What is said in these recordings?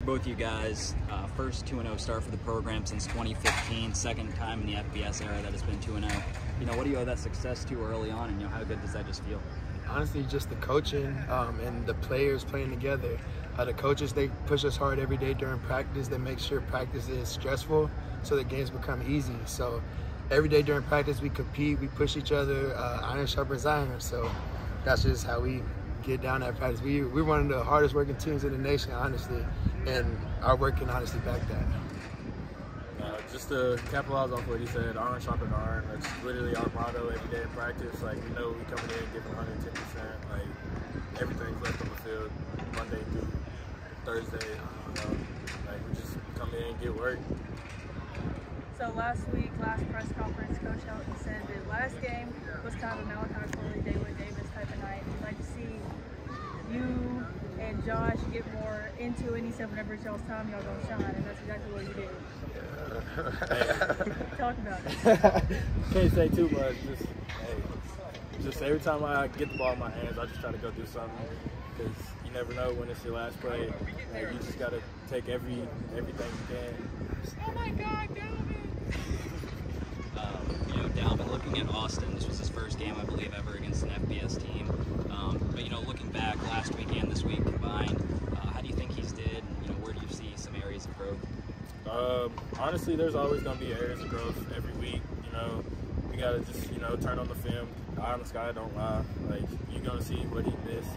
both you guys, first 2-0 start for the program since 2015, second time in the FBS era that has been 2-0. You know, what do you owe that success to early on, and how good does that just feel? Honestly, just the coaching and the players playing together. The coaches, they push us hard every day during practice. They make sure practice is stressful so the games become easy. So every day during practice, we compete, we push each other, iron sharpens iron. So that's just how we get down at practice. We're one of the hardest working teams in the nation, honestly, and our work can honestly back that. Just to capitalize off what he said, iron sharpen iron. That's literally our motto every day in practice. Like, we know we coming in and giving 110%. Like, everything's left on the field, Monday through Thursday. Like, we just come in and get work. So last week, last press conference, Coach Helton said that last game was kind of a Malachi Corley, David Davis type of night. He'd like to see you and Josh get more into it. He said whenever it's y'all's time, y'all gonna shine, and that's exactly what you did. Talk about it. Can't say too much. Just every time I get the ball in my hands, I just try to go do something, because you never know when it's your last play. Like, you just gotta take everything you can. Oh my God, Dalvin! You know, Dalvin, looking at Austin, this was his first game, I believe, ever against an FBS team. But you know, looking back last week and this week combined, how do you think he's did? You know, where do you see some areas of growth? Honestly, there's always going to be areas of growth every week. You know, we got to just, turn on the film. Eye on the sky, don't lie. Like, you're going to see what he missed,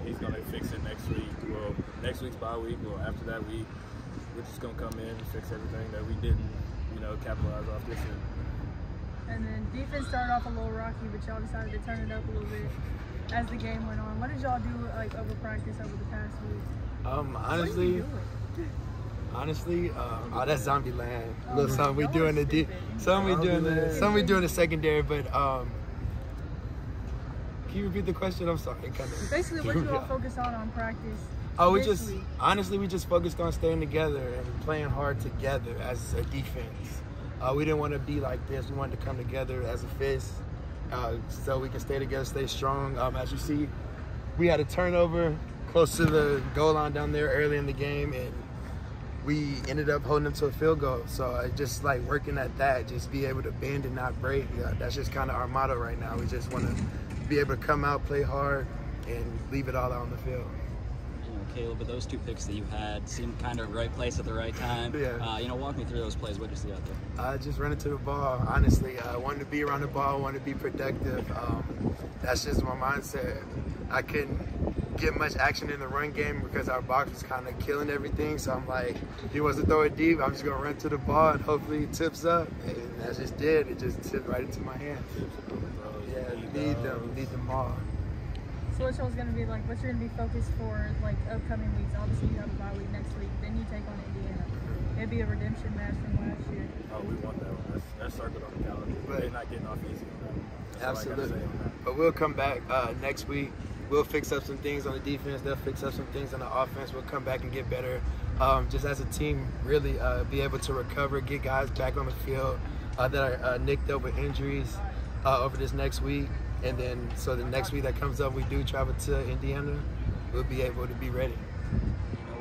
he's going to fix it next week. Well, next week's bye week, well, after that week, we're just going to come in and fix everything that we didn't, capitalize off this year. And then defense started off a little rocky, but y'all decided to turn it up a little bit as the game went on. What did y'all do, over practice over the past week? Honestly, oh, that's Zombie Land. A little something we do in the something we do in the secondary, but can you repeat the question? I'm sorry. Basically, what you all focus on practice? Oh, we just focused on staying together and playing hard together as a defense. We didn't want to be like this. We wanted to come together as a fist, so we can stay together, stay strong. As you see, we had a turnover close to the goal line down there early in the game, and we ended up holding them to a field goal. So I just like working at that, just be able to bend and not break. That's just kind of our motto right now. We just want to be able to come out, play hard, and leave it all out on the field. Kaleb, but those two picks that you had seemed kind of right place at the right time. Yeah. Walk me through those plays. What did you see out there? Just running to the ball. Honestly, I wanted to be around the ball, wanted to be productive. That's just my mindset. I couldn't get much action in the run game because our box was kind of killing everything. So I'm like, if he wants to throw it deep, I'm just going to run to the ball and hopefully it tips up. And that just did. It just tipped right into my hands. Yeah, you need them all. So what y'all's gonna be like? What's your gonna be focused for upcoming weeks? Obviously, you have a bye week next week. Then you take on Indiana. It'd be a redemption match from last year. Oh, we want that one. That's circled on the calendar. But they're not getting off easy on that. Absolutely. But we'll come back next week. We'll fix up some things on the defense. They'll fix up some things on the offense. We'll come back and get better. Just as a team, really be able to recover, get guys back on the field that are nicked up with injuries over this next week. And then, so the next week that comes up, we do travel to Indiana, we'll be able to be ready.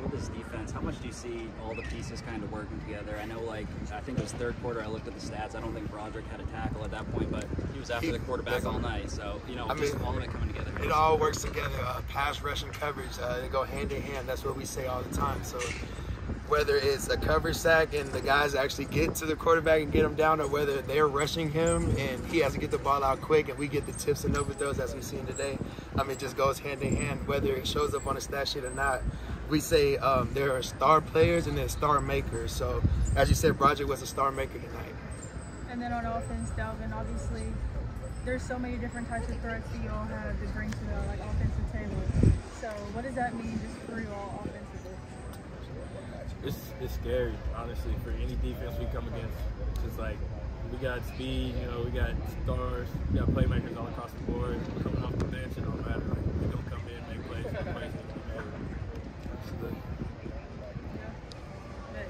With this defense, how much do you see all the pieces kind of working together? I know, I think it was third quarter, I looked at the stats. I don't think Broderick had a tackle at that point, but he was after the quarterback all night. So, just all of it coming together. It all works together. Pass, rush, and coverage, they go hand in hand. That's what we say all the time. So whether it's a coverage sack and the guys actually get to the quarterback and get him down, or whether they're rushing him and he has to get the ball out quick and we get the tips and overthrows as we've seen today, it just goes hand in hand, whether it shows up on a stat sheet or not. We say there are star players and there's star makers. So as you said, Broderick was a star maker tonight. And then on offense, Dalvin, obviously there's so many different types of threats that you all have to bring to the offensive table. So what does that mean just for you all offensively? It's scary, honestly, for any defense we come against. Just we got speed, we got stars, we got playmakers all across the board. Coming off the bench, it don't matter. We're gonna come in, make plays, make plays. Absolutely.